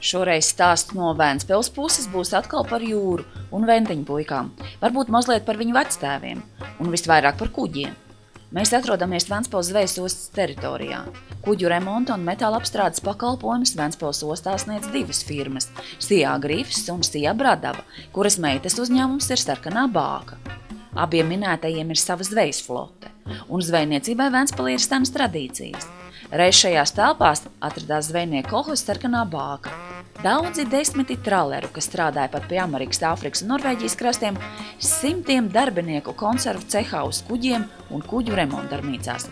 Šoreiz stāsts no Ventspils puses būs atkal par jūru un ventiņu puikām, varbūt mazliet par viņu vectēviem un visvairāk par kuģiem. Mēs atrodamies Ventspils zvejas ostas teritorijā. Kuģu remonta un metāla apstrādes pakalpojumus Ventspils ostā sniedz divas firmas – Sijā Grifs un Sijā Bradava, kuras meitas uzņēmums ir Sarkanā Bāka. Abiem minētajiem ir sava zvejas flote, un zvejniecībai Ventspilī ir senas tradīcijas. Reiz šajās telpās atradās zvejnieku kolhozs Sarkanā Bāka. Daudzi desmiti traleru, kas strādāja pat pie Amerikas, Āfrikas un Norvēģijas krastiem, simtiem darbinieku konservu cehā uz kuģiem un kuģu remontdarbnīcās.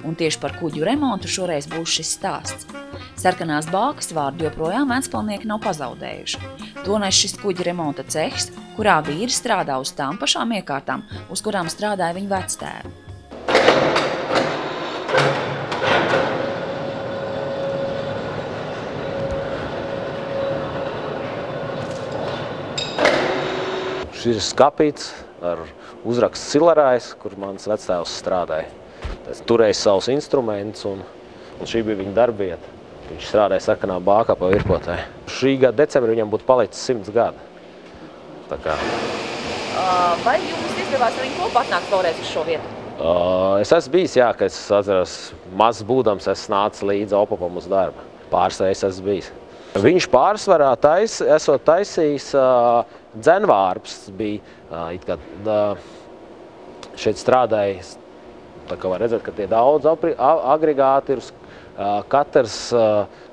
Un tieši par kuģu remontu šoreiz būs šis stāsts. Sarkanās Bākas vārdu joprojām ventspilnieki nav pazaudējuši. To nes šis kuģu remonta cehs, kurā vīri strādā uz tām pašām iekārtām, uz kurām strādāja viņu vectēvi. Šis ir skapīts ar uzrakstu Silarājs, kur mans vectēvs strādāja. Es turēju savus instrumentus un šī bija viņa darbieta. Viņš strādāja Sarkanā Bākā pa virpotāju. Šī gada decembrī viņam būtu palicis 100 gadi. Tā kā. Vai jums izdevās ar viņu kopā atnākt vēlreiz uz šo vietu? Es esmu bijis, jā, ka es atceros, mazs būdams, es nācu līdzi opapam uz darba. Pāris reizes esmu bijis. Viņš pārsvarā esot taisījis dzenvārps bija, šeit strādāja, tā kā var redzēt, ka tie daudz agregāti ir, katrs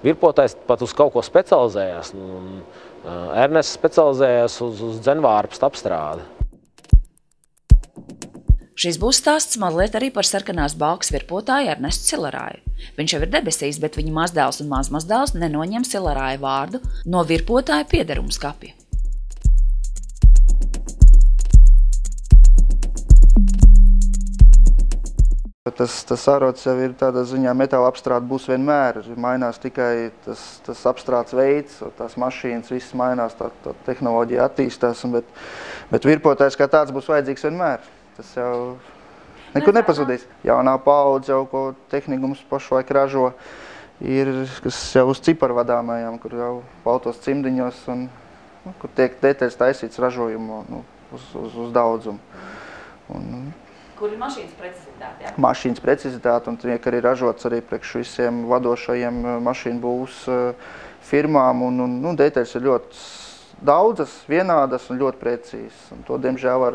virpotājs pat uz kaut ko specializējās. Ernests specializējās uz dzenvārpstu apstrādi. Šis būs stāsts mazliet arī par Sarkanās Bākas virpotāju Ernestu Silarāju. Viņš jau ir debesīs, bet viņa mazdēls un mazmazdēls nenoņem Silarāja vārdu no virpotāja piederuma skapja. Tas arots jau ir tādā ziņā metāla apstrāde būs vienmēr. Mainās tikai tas apstrādes veids, tās mašīnas, viss mainās, tā tehnoloģija attīstās, bet virpotājs kā tāds būs vajadzīgs vienmēr. Tas jau nekur nepazudīs. Jaunā paudze jau ko tehnikums pašlaik ražo, kas jau uz ciparvadāmajām, kur jau baltos cimdiņos un kur tiek detaļas taisīts ražojumu uz daudzumu. Kur ir mašīnas precizitāte, jā? Mašīnas precizitāte un tiek arī ražots arī priekš visiem vadošajiem mašīnu būvs firmām un detaļas ir ļoti daudzas, vienādas un ļoti precīzas. Un to, diemžēl,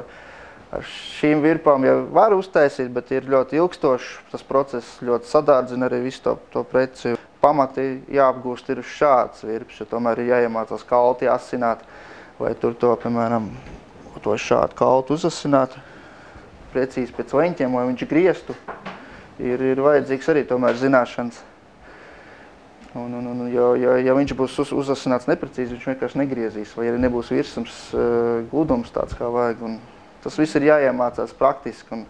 ar šīm virpām jau var uztaisīt, bet ir ļoti ilgstošs. Tas process ļoti sadārdzina arī visu to preci. Pamati jāapgūst ir šāds virps, jo tomēr ir jāiemācās kalti asināt, vai tur to, piemēram, to šādu kaltu uzasināt, precīzi pēc leņķiem, lai viņš griestu, ir vajadzīgs arī tomēr zināšanas. Ja viņš būs uzasināts neprecīzi, viņš vienkārši negriezīs, vai arī nebūs virsums gludums tāds kā vajag. Tas viss ir jāiemācās praktiski, un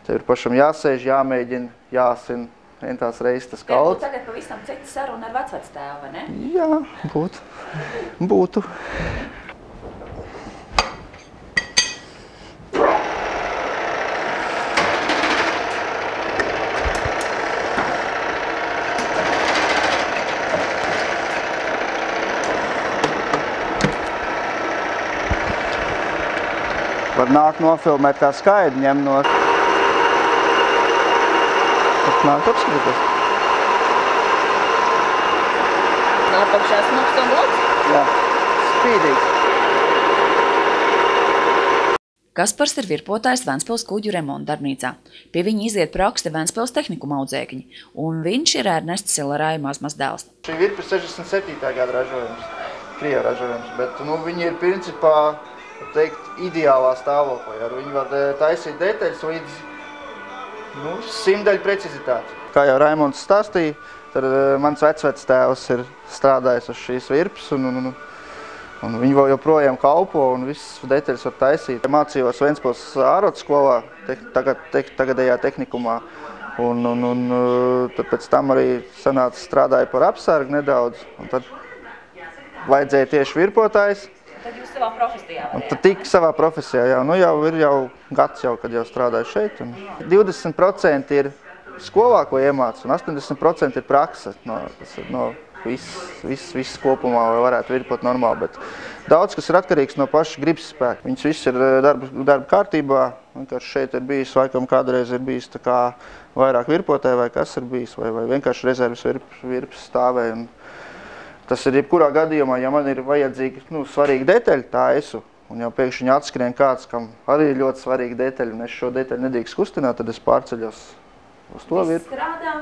tev ir pašam jāsēž, jāmēģina, jāsina entās reizes tas kalts. Tagad pavisam cita saruna ar vecvectēvu, vai ne? Jā, būtu. Var nākt nofilmēt, kā skaidri ņem no... Nāk apskatīties. Apakšā smags un glats? Jā, spīdīgs. Kaspars ir virpotājs Ventspils kuģu remontdarbnīcā. Pie viņa iziet prakse Ventspils tehnikuma audzēkņi, un viņš ir Ernests Silarāja mazmazdēls. Šī virpa 67. gada ražojums, Krieva ražojums, bet viņi ir principā, ideālā stāvoklī. Viņi var taisīt detaļas līdz 100 precizitāti. Kā jau Raimonds stāstīja, tad mans vecvectēvs ir strādājis uz šīs virpas, un viņi vēl joprojām kalpo, un visas detaļas var taisīt. Mācījos Ventspils ārotskolā, tagadējā tehnikumā, un tad pēc tam arī sanāca strādāja par apsargu nedaudz, un tad vajadzēja tieši virpotājs. Tad jūs savā profesijā varējāt? Tad tik savā profesijā, jā. Jau ir gads, kad jau strādāju šeit. 20% ir skolā, ko iemācu, un 80% ir prakse no viss kopumā, lai varētu virpot normāli. Bet daudz, kas ir atkarīgs no paša gribas spēka. Viņas viss ir darba kārtībā. Vienkārši šeit ir bijis, laikam kādreiz ir bijis tā kā vairāk virpotē, vai kas ir bijis, vai vienkārši rezerves virpas stāvēja. Un tas ir jebkurā gadījumā, ja man ir vajadzīgi svarīgi detaļi, tā esu. Un jau pēkšņi atskrien kāds, kam arī ir ļoti svarīgi detaļi, un es šo detaļu nedrīkst kustināt, tad es pārceļos uz to virpu.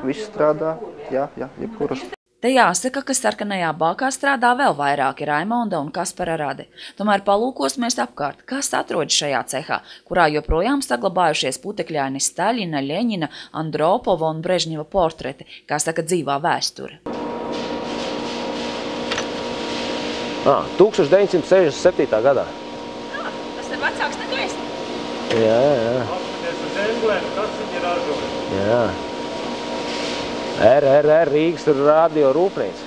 Viss strādā, jā, jebkuras. Te jāsaka, ka sarkanajā bākā strādā vēl vairāki Raimonda un Kaspara radi. Tomēr palūkosimies apkārt, kas atrodas šajā cehā, kurā joprojām saglabājušies putekļaini Staļina, Ļeņina, Andropova un Brežņeva portreti, kā saka dzīvā vēsture. 1967. gadā. Tas ir vecāks nekā es. Jā. Apskaties uz emblēmu, kas viņi ražoja. Jā. RRR Rīgas radio rūpnīca.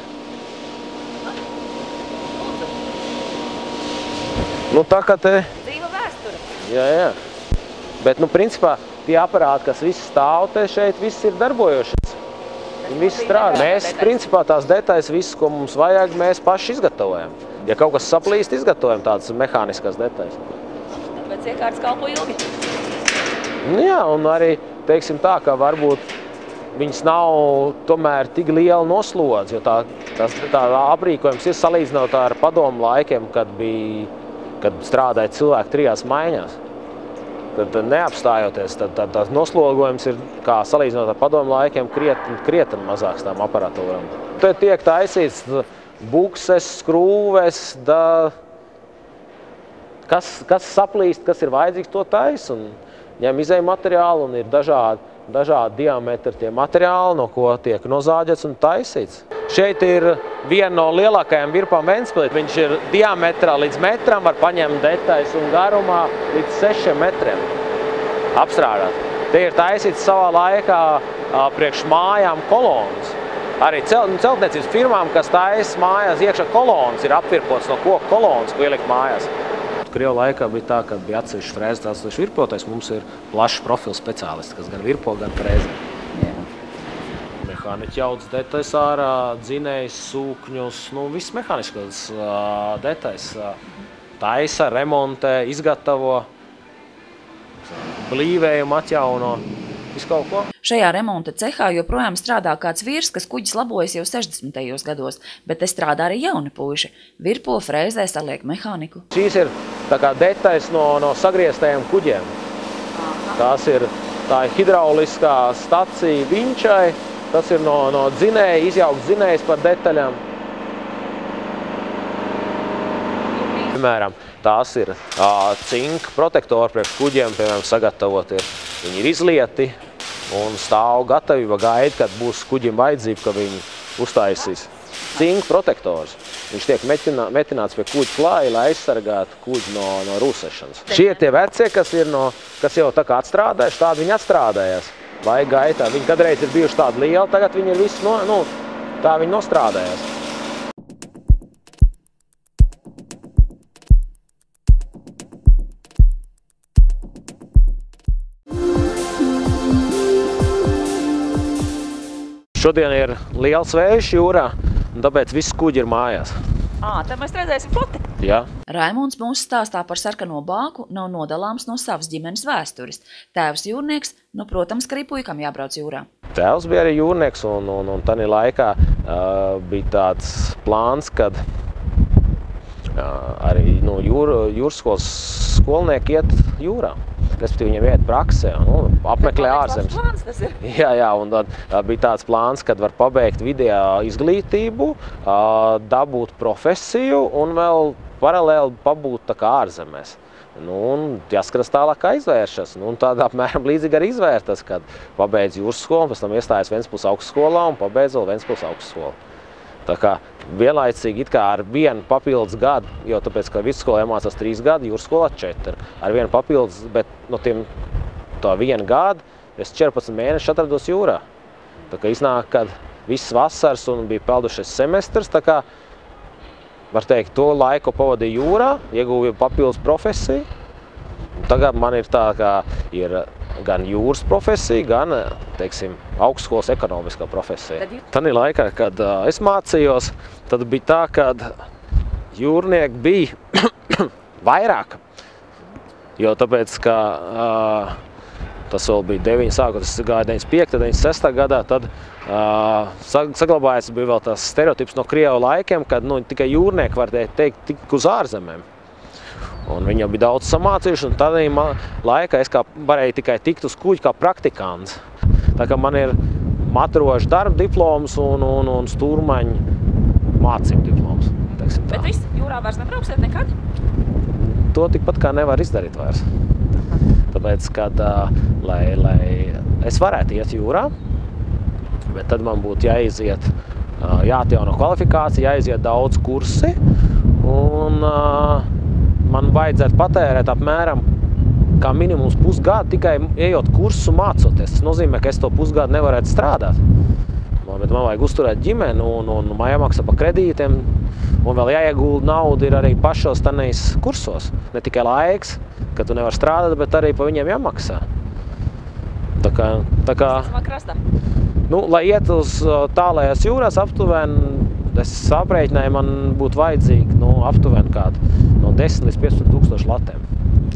Tā kā te... Dzīva vēsture. Jā. Bet, principā, tie aparāti, kas visi stāv te šeit, viss ir darbojošies. Viņi visi strādā. Mēs, principā, tās detaļas, viss, ko mums vajag, mēs paši izgatavojam. Ja kaut kas saplīst, izgatavojam tādas mehāniskas detaļas. Tāpēc iekārtas kalpo ilgi. Jā, un arī, teiksim tā, ka varbūt viņas nav tomēr tik liela noslodze, jo tā aprīkojums ir salīdzinot ar padomu laikiem, kad strādāja cilvēki 3 maiņās. Tad neapstājoties, tad tās noslogojums ir, kā salīdzinot ar padomu laikiem, krietni mazāks tām aparatūram. Te tiek taisīts bukses, skrūves, kas saplīst, kas ir vajadzīgs, to taisa, un ņem izēju materiālu, un ir dažādi diametri tie materiāli, no ko tiek nozāģēts un taisīts. Šeit ir viena no lielākajām virpām Ventspilī. Viņš ir diametrā līdz metram, var paņemt detaļas un garumā līdz 6 metriem apstrādāt. Tie ir taisīts savā laikā priekš mājām kolonas. Arī celtniecības firmām, kas taisa mājās iekšā kolonas, ir apvirpots no koku kolonas, ko ielikt mājās. Krievu laikā bija tā, kad bija atsevišķi frēzes, atsevišķi virpotais. Mums ir plašs profils speciālisti, kas gan virpo, gan frēzē. Mehāniķi jauc detaļas ārā, dzinējs, sūkņus, viss mehāniskas detaļas. Taisa, remontē, izgatavo, blīvējumu atjauno, visu kaut ko. Šajā remonta cehā joprojām strādā kāds vīrs, kas kuģis labojas jau 60. gados, bet te strādā arī jauni puiši. Virpo, frēzē, saliek mehāniku. Šīs ir tā kā detaļas no sagrieztajiem kuģiem. Tā ir hidrauliskā stacija vinčai, tas ir no dzinēja, izjaukts dzinējs par detaļām. Piemēram, tās ir cinka protektori priekš kuģiem, piemēram, sagatavot ir. Viņi ir izlieti un stāv gatavība gaida, kad būs kuģim vajadzība, ka viņi uztaisīs. Cinka protektors. Viņš tiek metināts pie kuģa klāja, lai aizsargātu kuģi no rūsešanas. Šie ir tie vecie, kas jau tā kā atstrādājuši, tādi viņi atstrādājās laika gaitā. Viņi kadreiz ir bijuši tādi lieli, tagad viņi ir visi, tā viņi nostrādājās. Šodien ir liels vējš jūrā, un tāpēc viss kuģi ir mājās. Tad mēs redzēsim floti. Jā. Raimonds mūsu stāstā par sarkano bāku nav nodalāms no savas ģimenes vēstures. Tēvs jūrnieks, protams, ka arī puikam jābrauc jūrā. Tēvs bija arī jūrnieks, un tādā laikā bija tāds plāns, kad arī jūrskolas skolnieki iet jūrā. Respektīvi, viņiem iet praksē, apmeklē ārzemes. Plāns tas ir. Jā, un tad bija tāds plāns, kad var pabeigt vidējā izglītību, dabūt profesiju un vēl paralēli pabūt tā kā ārzemēs. Un jāskatās tālāk, kā izvēršas. Tādā apmēram līdzīgi arī izvērtas, kad pabeidz jūras skolu, pēc tam iestājas Ventspils augstskolā un pabeidz vēl Ventspils augstskolu. Tā kā vienlaicīgi it kā ar vienu papildus gadu, jo tāpēc, ka vidusskolā iemācās 3 gadi, jūraskolā 4. Ar vienu papildus, bet no tā viena gada es 14 mēnešus atrados jūrā. Tā kā iznāk, kad viss vasaras un bija peldušies semestrs, tā kā, var teikt, to laiku pavadīju jūrā, ieguvu papildus profesiju. Tagad man ir tā, ka ir gan jūras profesija, gan, teiksim, augstskolas ekonomiskā profesija. Tanī laikā, kad es mācījos, tad bija tā, kad jūrnieki bija vairāk. Jo tāpēc, ka tas vēl bija sākot, es gāju 95. 96. gadā, tad saglabājies bija vēl tās stereotips no Krievu laikiem, kad tikai jūrnieki var teikt tik uz ārzemēm. Un viņi jau bija daudz samācījuši, un tādā laikā es varēju tikai tikt uz kuģi kā praktikants. Tā kā man ir matrožu darba diploms un stūrmaņu mācību diploms. Bet viss jūrā vairs nebrauksiet nekad? To tikpat kā nevar izdarīt vairs. Tāpēc, kad, lai es varētu iet jūrā, bet tad man būtu jāatjauno kvalifikācija, jāiziet daudz kursi, un man vajadzētu patērēt apmēram kā minimums pusgadu tikai ejot kursu mācoties. Tas nozīmē, ka es to pusgadu nevarētu strādāt. Bet man vajag uzturēt ģimeni un jāmaksā pa kredītiem, un vēl jāiegulda nauda ir arī pašos tanīs kursos. Ne tikai laiks, ka tu nevar strādāt, bet arī pa viņiem jāmaksā. Tā kā lai iet uz tālējās jūrās aptuveni, es aprēķināju, man būtu vajadzīgi aptuveni no 10 līdz 15 tūkstoši latiem.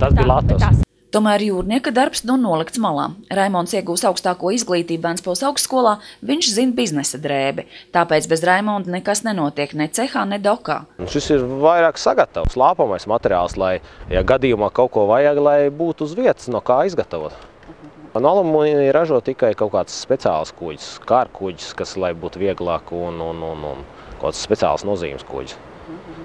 Tas bija latos. Tomēr jūrnieka darbs nolikts malā. Raimonds iegūs augstāko izglītību Ventspils augstskolā, viņš zina biznesa drēbi. Tāpēc bez Raimonda nekas nenotiek ne cehā, ne dokā. Šis ir vairāk sagatavs, lāpamais materiāls, lai, ja gadījumā kaut ko vajag, lai būtu uz vietas, no kā izgatavot. No alumīnija ražo tikai kaut kāds speciāls kuģis, kārkuģis, kas lai būtu vieglāk un kaut kāds speciāls nozīmes kuģis.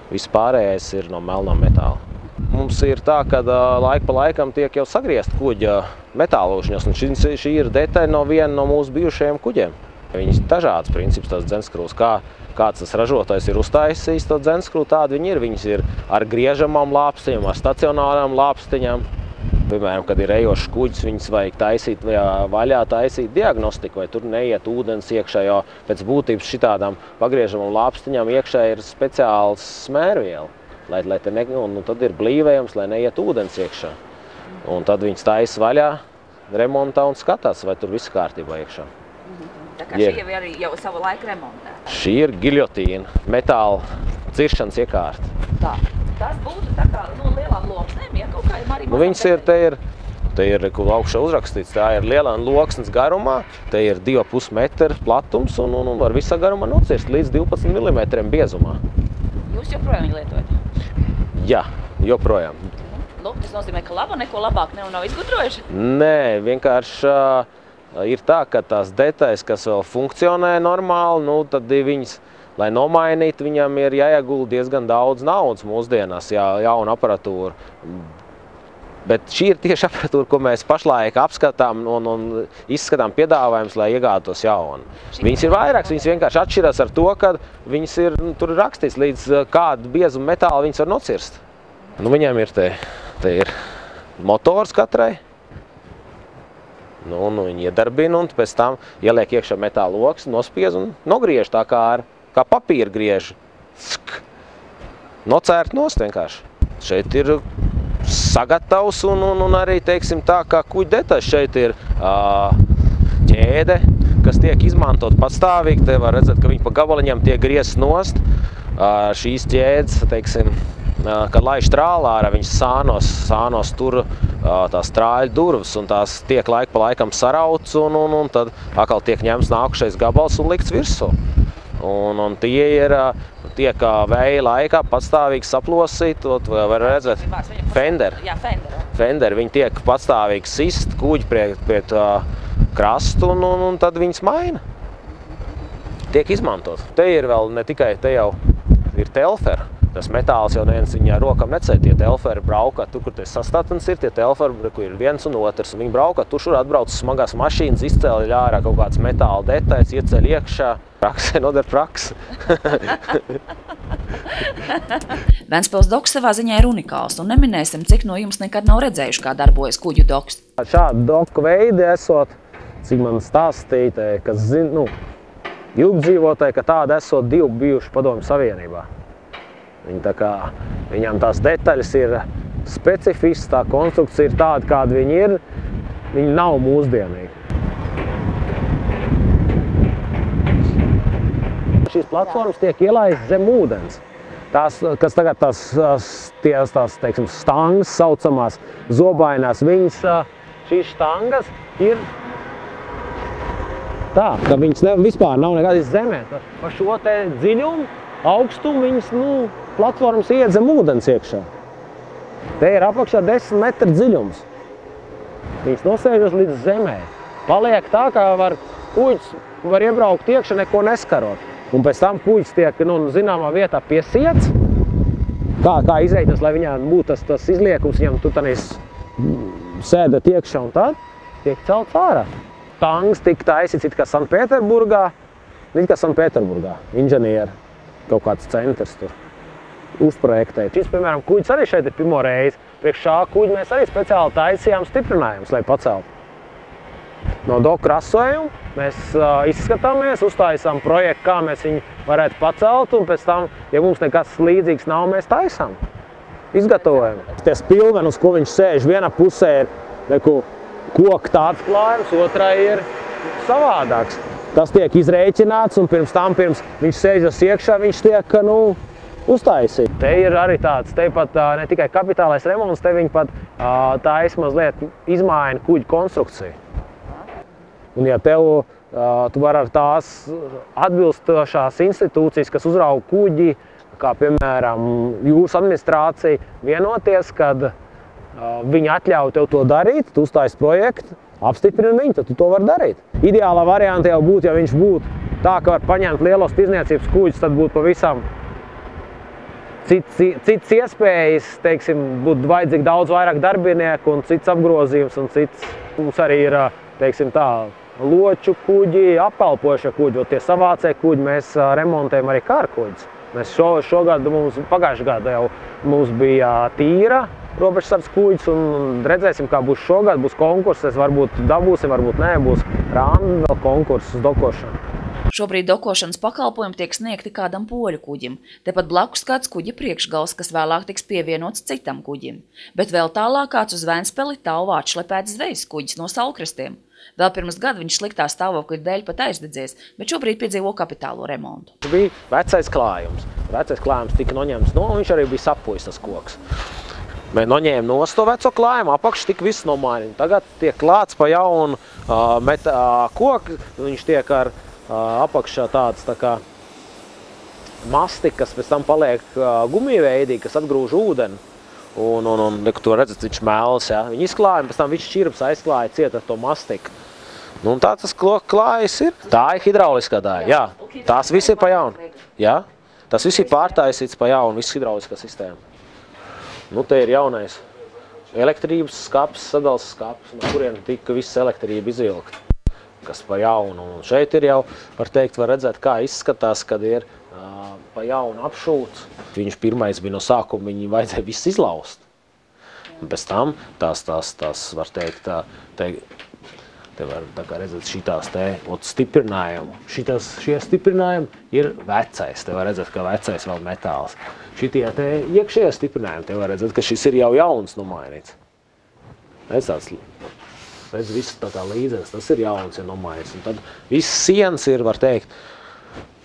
Viss pārējais ir no melnā metāla. Mums ir tā, ka laika pa laikam tiek jau sagriezt kuģa metālūšņos, un šī ir detaļa no viena no mūsu bijušajiem kuģiem. Viņas dažādas princips tās dzenskrūs, kāds tas ražotājs ir uztaisījis to dzenskrū, tādi viņi ir. Viņas ir ar griežamām lāpstiņām, ar stacionārām lāpstiņām. Piemēram, kad ir ejošs kuģis, viņas vajag taisīt vaļā, taisīt diagnostiku, vai tur neiet ūdens iekšā, jo pēc būtības šitādām pagriežamām lāpstiņām iekšā ir speciāls smērviela. Tad ir blīvējums, lai neiet ūdens iekšā. Un tad viņas taisa vaļā, remontā un skatās, vai tur viss kārtībā iekšā. Tā kā šī jau arī jau savu laiku remontē. Šī ir giļotīna, metāla ciršanas iekārta. Tā. Tas būtu tā kā no lielām loksnēm, ja kaut kā arī mazāk. Viņas ir, te ir augšā uzrakstīts, tā ir lielā loksnes garumā, te ir 2,5 metru platums un var visā garumā nocirst līdz 12 mm biezumā. Jūs joprojām viņu lietojat? Jā, joprojām. Lūk, tas nozīmē, ka laba neko labāk nav izgudrojuši? Nē, vienkārši ir tā, ka tās detaļas, kas vēl funkcionē normāli, tad viņas, lai nomainītu, viņam ir jāiegulda diezgan daudz naudas mūsdienās, jauna aparatūra. Bet šī ir tieši aparatūra, ko mēs pašlaik apskatām un izskatām piedāvājumus, lai iegādātos jaunu. Viņas ir vairākas, viņas vienkārši atšķirās ar to, ka viņas ir, tur ir rakstīts, līdz kādu biezumu metālu viņas var nocirst. Viņam ir te ir motors katrai. Viņi iedarbina un pēc tam ieliek iekšā metāla loksni, nospiez un nogriež tā kā papīra griež. Nocērt nost vienkārši. Šeit ir sagatavs un arī, teiksim tā, kā kuģa detaļas. Šeit ir ķēde, kas tiek izmantot pastāvīgi. Te var redzēt, ka viņi pa gabaliņiem tiek griezts nost. Šīs ķēdes, teiksim, kad laiž trālā, viņas sānos tur tās trāļu durvis, un tās tiek laika pa laikam sarauts, un tad atkal tiek ņemts nākušais gabals un likts virsū. Un tie ir, tiek vēja laikā patstāvīgi saplosīti, to var redzēt, fenderi. Jā, fenderi. Fenderi, viņi tiek patstāvīgi sist kuģi pret krastu, un tad viņas maina. Tiek izmantot. Te ir vēl ne tikai, te jau ir telferi. Tas metāls jau neviens viņā rokam necēja. Tie telferi braukā, tur, kur tie sastatnes ir, tie telferi, kur ir viens un otrs. Viņi braukā, tur šur atbrauc smagās mašīnas, izcēla ārā kaut kāds metāla detaļas, ieceļ iekšā. Praksē noder praksi. Ventspils doks savā ziņā ir unikāls, un neminēsim, cik no jums nekad nav redzējuši, kā darbojas kuģu doks. Šādi doku veidi esot, cik man stāstīja, kas zina, ilgdzīvotāji, ka tāda esot divi bijuši Padomju Savienībā. Viņam tās detaļas ir specifisks, tā konstrukcija ir tāda, kāda viņi ir. viņi nav mūsdienīgi. Šīs platformas tiek ielaistas zem ūdens. Tās, kas tagad tās teiksim, stangas saucamās zobainās, šīs stangas ir tā, ka viņas vispār nav nekādas zemē. Pa šo te dziļumu, augstumu viņas, platformas iet zem ūdens iekšā. Te ir apakšā 10 metru dziļums. Viņas nosēžas līdz zemē. Paliek tā, kā kuģis var iebraukt iekšā, neko neskarot. Un pēc tam kuģis tiek, zināmā vietā piesiets. Kā izreitas, lai viņām būtu tas izliekums, viņam tu tanīs sēdat iekšā un tad tiek celts ārā. Tanks tika taisīts it kā Sanktpēterburgā, inženieri, kaut kāds centrs tur uzprojektēt. Šis, piemēram, kuģis arī šeit ir pirmo reizi. Priekš šā kuģi mēs arī speciāli taisījām stiprinājumus, lai paceltu. No doku rasojuma mēs izskatāmies, uztaisām projektu, kā mēs viņu varētu pacelt, un pēc tam, ja mums nekas līdzīgs nav, mēs taisām. Izgatavojam. Tie spilveni, uz ko viņš sēž, vienā pusē ir koka tāds klājums, otrā ir savādāks. Tas tiek izrēķināts, un pirms viņš sēžas iekšā, viņš tiek, uztaisīt. Te ir arī tāds, te pat ne tikai kapitālais remonts, te viņi pat taisa mazliet izmaina kuģu konstrukciju. Un ja tu vari ar tās atbilstošās institūcijas, kas uzrauga kuģi, kā piemēram jūras administrācija, vienoties, kad viņi atļauj tev to darīt, tu uztaisi projektu, apstiprini viņu, tad tu to vari darīt. Ideālā varianta jau būtu, ja viņš būtu tā, ka var paņemt lielos tirzniecības kuģus, tad būtu pavisam cits iespējas, teiksim, būtu vajadzīgi daudz vairāk darbinieku un cits apgrozījums un cits. Mums arī ir, teiksim tā, loču kuģi, apkalpošie kuģi, tie savācē kuģi, mēs remontējam arī kārkuģis. Mēs pagājušajā gadā jau mums bija tīra robežsardzes kuģis un redzēsim, kā būs šogad, būs konkurses, varbūt dabūsim, varbūt nē, būs rāmi vēl konkurses uz dokošanu. Šobrīd dokošanas pakalpojumi tiek sniegti kādam poļu kuģim. Tepat blakus kāds kuģa priekšgals, kas vēlāk tiks pievienots citam kuģim. Bet vēl tālāk kāds uz Ventspeli tālu atšlepēts zvejas kuģis no Saulkrastiem. Vēl pirms gada viņš sliktā stāvokļa dēļ pat aizdedzies, bet šobrīd piedzīvo kapitālo remontu. Bija vecais klājums. Vecais klājums tika noņemts no, un viņš arī bija sapojis tas koks. Mēs noņēmām nost to veco klājumu, apakš tika viss nomainīts. Tagad tiek klāts pa jaunu koku, viņš tiek ar apakšā tāds tā kā masti, kas pēc tam paliek gumijveidīgi, kas atgrūž ūdeni. Un tu redzat, viņš mēls, ja. Viņi izklāja, pēc tam viņš šķirps aizklāja ciet ar to mastiku. Un tā tas klājas ir. Tā ir hidrauliskā daļa, jā. Tās viss ir pa jaunu. Jā, tas viss ir pārtaisīts pa jaunu, viss hidrauliskā sistēma. Te ir jaunais elektrības skaps, sadals skaps, no kuriem tika viss elektrība izvilkta, kas pa jaunu. Un šeit ir jau, var teikt, var redzēt, kā izskatās, kad ir pa jaunu apšūts. Viņš pirmais bija no sākuma, viņi vajadzēja viss izlaust. Un pēc tam tās var teikt, te var tā kā redzēt šitās te stiprinājumi. Šie stiprinājumi ir vecais, te var redzēt, ka vecais vēl metāls. Šitie te iekšējie stiprinājumi, te var redzēt, ka šis ir jau jauns nomainīts. Redz, viss tā kā līdzenes, tas ir jauns, ir nomainīts. Un tad viss sienas ir, var teikt,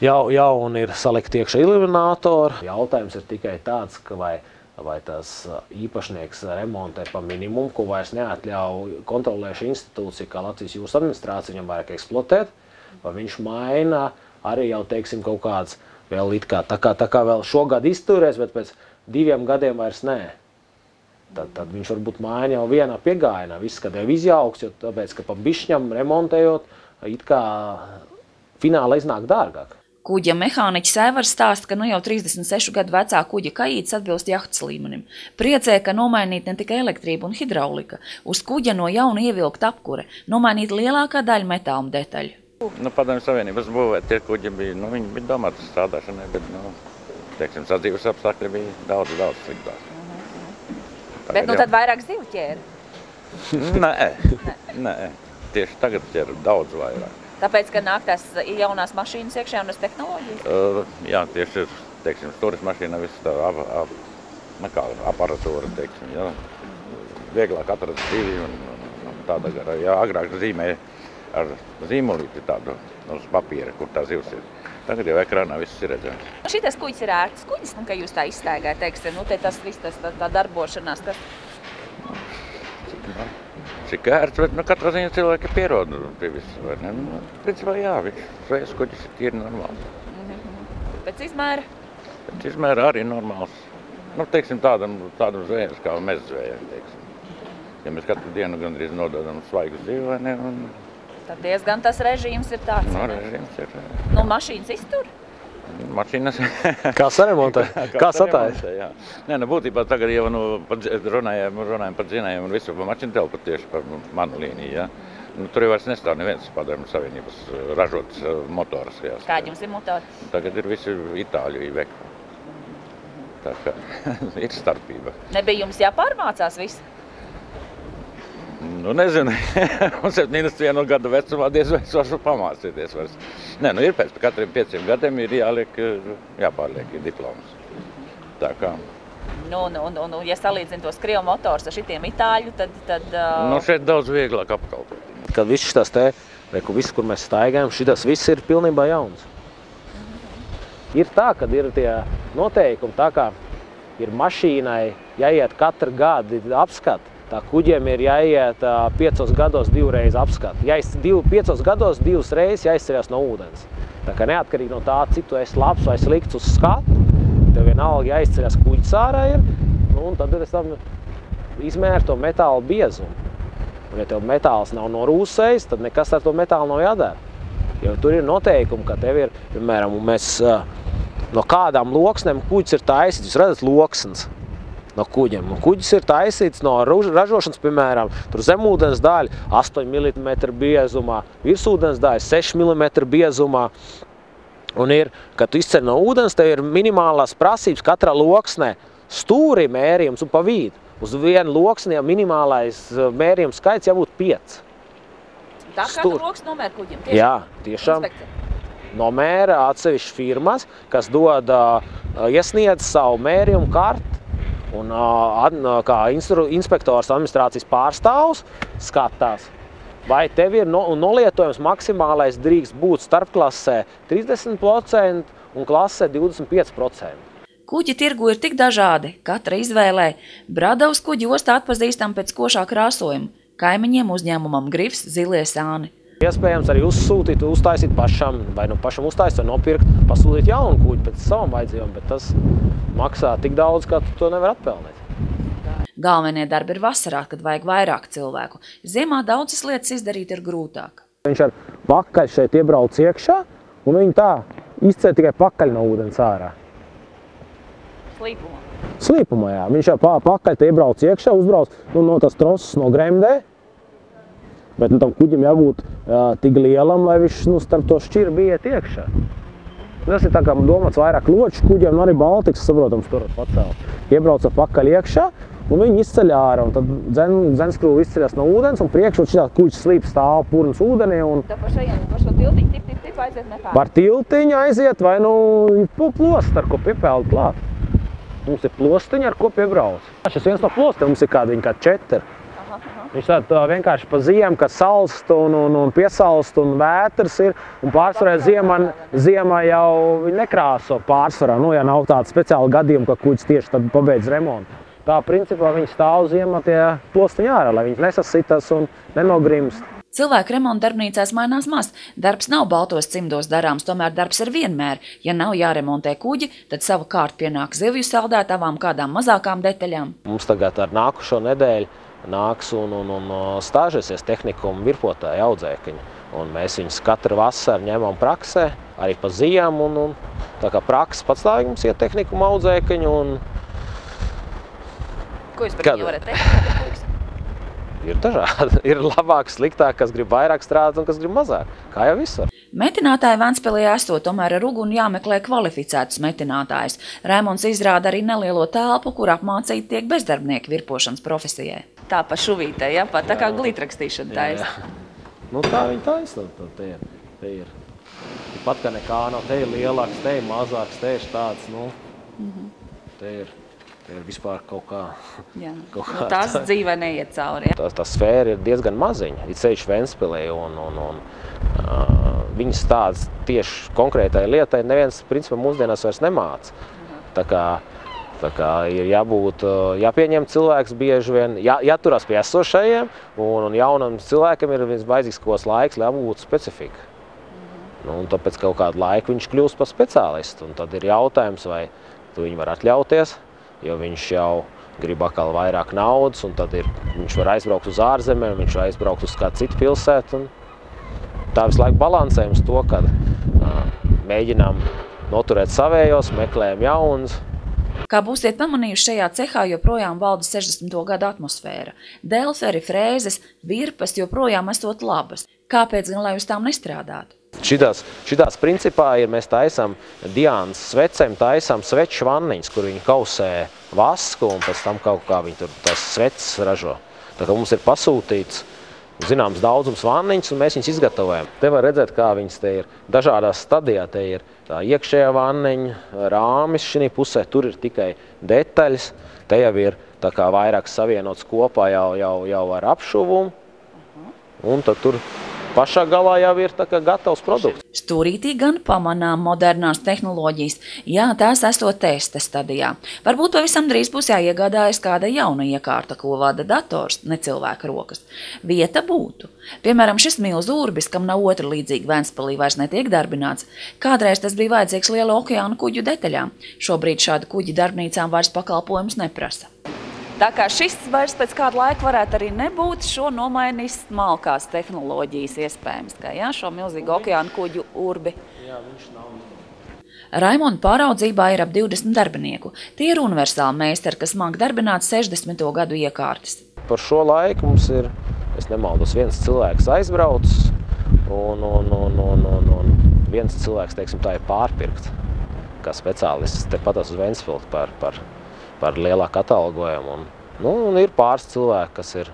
jauni ir salikt iekšā iluminātori. Jautājums ir tikai tāds, ka vai tas īpašnieks remontē pa minimumu, ko vairs neatļauj kontrolēša institūcija, kā Latvijas jūras administrācija, viņam vajag eksploatēt, vai viņš maina arī jau, teiksim, kaut kāds vēl it kā, tā kā vēl šogad izturēs, bet pēc 2 gadiem vairs nē. Tad viņš varbūt maina jau vienā piegājienā, viss, kad jau izjauks, jo tāpēc, ka pa bišķņam remontējot, it kā fināla iznāk dārgāk. Kuģa mehāniķis Aivars stāsta, ka jau 36 gadu vecā kuģa kajītes atbilst jahtas līmenim. Priecē, ka nomainīt ne tikai elektrība un hidraulika, uz kuģa no jauna ievilkt apkure, nomainīt lielākā daļa metāla detaļu. Padomju Savienības būvēt tie kuģi bija, viņi bija domāti strādāšanai, bet, teiksim, sadzīves apstākļi bija daudz sliktāk. Bet tad vairāk zivu ķēra? Nē, tieši tagad ķēra daudz vairāk. Tāpēc, ka nāk tās jaunās mašīnas iekšā un tas tehnoloģijas? Jā, tieši ir, teiksim, stūris mašīna, viss tā aparatūra, teiksim, jā. Vieglāk atrast dzīvi un tāda gara. Jā, agrāk zīmēja ar zīmolīti tādu uz papīra, kur tā zivs ir. Tagad jau ekrānā viss ir redzams. Šitais kuģis ir ērts kuģis, ka jūs tā izstaigājat, teiksim, nu te tas viss, tā darbošanās, kas... Cik ērts, bet katrā ziņā cilvēki pierod pie visu, vai ne? Principā jā, zvejas kuģis ir tīri normāls. Pēc izmēra? Pēc izmēra arī normāls. Teiksim, tādam zvejas kā mēs zvejam, teiksim. Ja mēs katru dienu gandrīz nododam svaigu zivu, vai ne? Tad diezgan tas režīms ir tāds, vai ne? Režīms ir. Mašīnas iztur? Mašīnas. Kā saremontē? Kā satājas? Jā. Nē, būtībā tagad jau runājam par dzinējiem un visu pa mašīnu telpu tieši par manu līniju, jā. Tur jau vairs nestāv neviens Padomju Savienības ražots motors. Kādi jums ir motori? Tagad ir visi itāļu Iveco. Tā kā ir starpība. Nebija jums jāpārmācās visu? Nezinu. Un 71 gadu vecumā diez vai es varu pamācīties vairs. Nē, ir pēc katriem 5 gadiem ir jāpārliek diplomas. Tā kā. Ja salīdzina tos krievu motors ar šitiem itāļu, tad... Šeit daudz vieglāk apkalpot. Kad viss šitās te, viss, kur mēs staigājam, šitas viss ir pilnībā jauns. Ir tā, kad ir tie noteikumi, tā kā ir mašīnai jāiet katru gadu apskati. Tā kuģiem ir jāiet 5 gados 2 reizes apskati. 5 gados 2 reizes jāizceļas no ūdens. Tā kā neatkarīgi no tā, cik tu esi labs vai slikts uz skatu, tev vienalga jāizceļas kuģis ārā ir, un tad es tam izmēru to metāla biezumu. Un ja tev metāls nav norūsējis, tad nekas ar to metālu nav jādara. Jo tur ir noteikumi, ka tev ir, piemēram, no kādām loksnēm kuģis ir taisīts. Jūs redzat loksnes no kuģiem. Un kuģis ir taisīts no ražošanas, piemēram, tur zemūdens daļa 8 mm biezumā, virsūdens daļa 6 mm biezumā. Un ir, kad tu izceļ no ūdens, tev ir minimālās prasības katrā loksnē stūri mērījums un pa vidu. Uz vienu loksni minimālais mērījums skaits jābūt 5. Tā kā tu loksni nomēr kuģim? Jā, tiešām. Nomēra atsevišķas firmas, kas iesniedz savu mērījumu karti. Un kā inspektors administrācijas pārstāvs skatās, vai tev ir nolietojums maksimālais drīkst būt starpklasē 30% un klasē 25%. Kuģi tirgu ir tik dažādi, katra izvēlē. Bradavas kuģi ostā atpazīstam pēc košā krāsojuma. Kaimiņiem uzņēmumam Grifs, zilie sāni. Iespējams arī uzsūtīt, uztaisīt pašam, vai pašam uztaisīt, vai nopirkt, pasūtīt jaunu kuģi pēc savam vajadzībām, bet tas maksā tik daudz, ka tu to nevar atpelnīt. Galvenie darbi ir vasarā, kad vajag vairāk cilvēku. Ziemā daudzas lietas izdarīt ir grūtāk. Viņš ar pakaļ šeit iebrauc iekšā, un viņi tā izceļ tikai pakaļ no ūdens ārā. Slīpumā? Slīpumā, jā. Viņš ar pakaļ te iebrauc iekšā, uzbrauc no tās troses no gremdē. Bet tam kuģim jābūt tik lielam, lai viņš starp to šķirbi iet iekšā. Tas ir tā kā domāts vairāk loču kuģiem, un arī Baltikas, saprotams, tur pacēl. Iebrauc pakaļ iekšā, un viņi izceļ ārā, un tad dzenskrūva izceļas no ūdens, un priekšā šitā kuģis slīp stāv purns ūdenī. Tā par šo tiltiņu tip aiziet nepār? Par tiltiņu aiziet, vai plosts, ar ko piepēldi klāt. Mums ir plostiņi, ar ko piebrauc. Šis viens no plostiem mums ir kādi 4. Viņš tā vienkārši pa ziemu, kad salst un piesalst un vētrs ir, un pārsvarā ziemā jau viņi nekrāso pārsvarā, ja nav tāda speciāla gadījuma, ka kuģis tieši tad pabeidz remontu. Tā principā viņi stāv ziemā tie plostiņi ārā, lai viņi nesasitas un nenogrimst. Cilvēku remonta darbnīcās mainās maz. Darbs nav baltos cimdos darāms, tomēr darbs ir vienmēr. Ja nav jāremontē kuģi, tad savukārt pienāk zivju saldētavām, kādām mazākām detaļām. Mums tagad ar nākušo nedēļu nāks un stāžēsies tehnikuma virpotāji audzēkņi. Un mēs viņus katru vasaru ņemam praksē, arī pa ziemu. Un tā kā praksa patstāvīgi mums iet tehnikuma audzēkņi. Ko jūs par viņu varat teikt? Ir dažādi. Ir labāk, sliktāk, kas grib vairāk strādāt un kas grib mazāk. Kā jau visur. Metinātāji Ventspilī esot, tomēr ar uguni jāmeklē kvalificētus metinātājus. Raimonds izrāda arī nelielo telpu, kur apmācīti tiek bezdarbnieki virpošanas profesijai. Tā pa šuvītē, ja? Tā kā glītrakstīšana taisa. Tā viņa taisa. Te ir. Pat kā nekā nav. Te ir lielāks, te ir mazāks, te ir tāds. Te ir. ir vispār kaut kā. Jā. Tās dzīvē neiet cauri. Ja? Tā sfēra ir diezgan maziņa, it sevišķi Ventspilī, un viņas tādas tieši konkrētai lietai neviens principā mūsdienās vairs nemāca. Tā kā ir jāpieņem cilvēks bieži vien, jāturās pie esošajiem, un jaunam cilvēkam ir vajadzīgs kaut kāds laiks, lai apgūtu specifiku. Un tāpēc kaut kādu laiku viņš kļūst par speciālistu, un tad ir jautājums, vai tu viņu var atļauties, jo viņš jau grib atkal vairāk naudas, un tad viņš var aizbraukt uz ārzemēm, viņš var aizbraukt uz kādu citu pilsētu. Tā visu laiku balansējums to, kad mēģinām noturēt savējos, meklējam jaunus. Kā būsiet pamanījuši, šajā cehā joprojām valda 60. gadu atmosfēra. Delferi, frēzes, virpas joprojām esot labas. Kāpēc gan, lai uz tām nestrādātu? Šitās principā mēs taisam Diānas svecēm, taisam sveču vanniņas, kur viņi kausē vasku un pēc tam kaut kā viņi tur tās sveces ražo. Tā kā mums ir pasūtīts zināms daudzums vanniņas, un mēs viņas izgatavojam. Te var redzēt, kā viņas te ir dažādās stadijā. Te ir tā iekšējā vanniņa, rāmis šī pusē, tur ir tikai detaļas. Te jau ir tā kā vairāk savienots kopā jau ar apšuvumu, un tad tur pašā galā jau ir tā kā gatavs produkts. Stūrītī gan pamanām modernās tehnoloģijas, jā, tās esot testa stadijā. Varbūt pavisam drīz būs jāiegādājas kāda jauna iekārta, ko vada dators, ne cilvēka rokas. Vieta būtu. Piemēram, šis milzu urbis, kam nav otra līdzīga Ventspilī, vairs netiek darbināts. Kādreiz tas bija vajadzīgs liela okeāna kuģu detaļām. Šobrīd šādu kuģi darbnīcām vairs pakalpojumus neprasa. Tā kā šis vairs pēc kāda laika varētu arī nebūt, šo nomainīs smalkās tehnoloģijas iespējams, kā jā, šo milzīgu okeāna kuģu urbi. Jā, viņš nav. Raimonda pāraudzībā ir ap 20 darbinieku. Tie ir universāli meistari, kas māk darbināt 60. gadu iekārtas. Par šo laiku mums ir, es nemaldos, viens cilvēks aizbraucis, un viens cilvēks, teiksim, tā ir pārpirkt, kā speciālists tepatās uz Ventspili par lielāku atalgojumu. Un ir pāris cilvēki, kas ir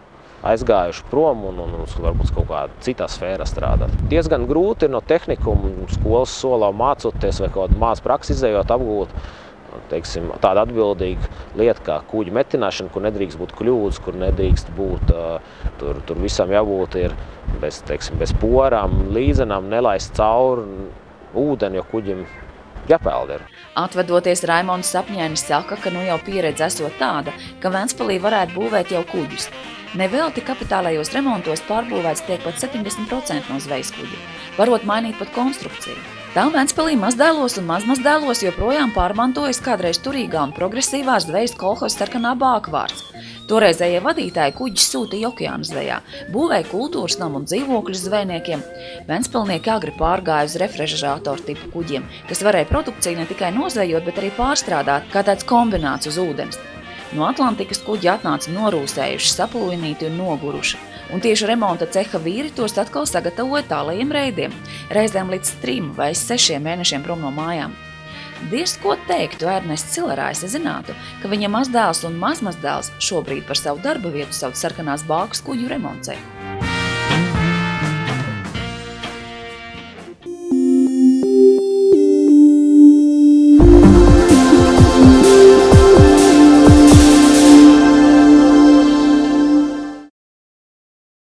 aizgājuši prom un varbūt kaut kādā citā sfērā strādāt. Diezgan grūti ir no tehnikuma skolas solā mācoties vai kaut kādu mācu praksi izējot apgūt, teiksim, tāda atbildīga lieta kā kuģu metināšana, kur nedrīkst būt kļūdas, kur nedrīkst būt, tur visam jābūt ir bez porām, līdzenām, nelaist cauri ūdeni, jo kuģim jāpeld ir. Atvedoties, Raimonds Sapņēnis saka, ka nu jau pieredze esot tāda, ka Ventspilī varētu būvēt jau kuģus. Nevelti kapitālajos remontos pārbūvēts tiek pat 70% no zvejas kuģi, varot mainīt pat konstrukciju. Tā Ventspilī mazdēlos un mazmazdēlos joprojām pārmantojas kādreiz turīgā un progresīvā zvejas kolhozs Sarkanā Bākvārds. Toreizējie vadītāji kuģis sūtīja okeāna zvejā, būvēja kultūras namu un dzīvokļus zvejniekiem. Ventspilnieki agri pārgāja uz refrižerātoru tipu kuģiem, kas varēja produkciju ne tikai nozvejot, bet arī pārstrādāt kā tāds kombināts uz ūdens. No Atlantikas kuģi atnāca norūsējuši, saplūinīti un noguruši. Un tieši remonta ceha vīri tos atkal sagatavoja tālajiem reidiem, reizēm līdz 3 vai 6 mēnešiem prom no mājām. Diez ko teiktu Ernests Cilerājs, ja zinātu, ka viņa mazdēls un mazmazdēls šobrīd par savu darba vietu sauc Sarkanās Bākas kuģu remontcehu.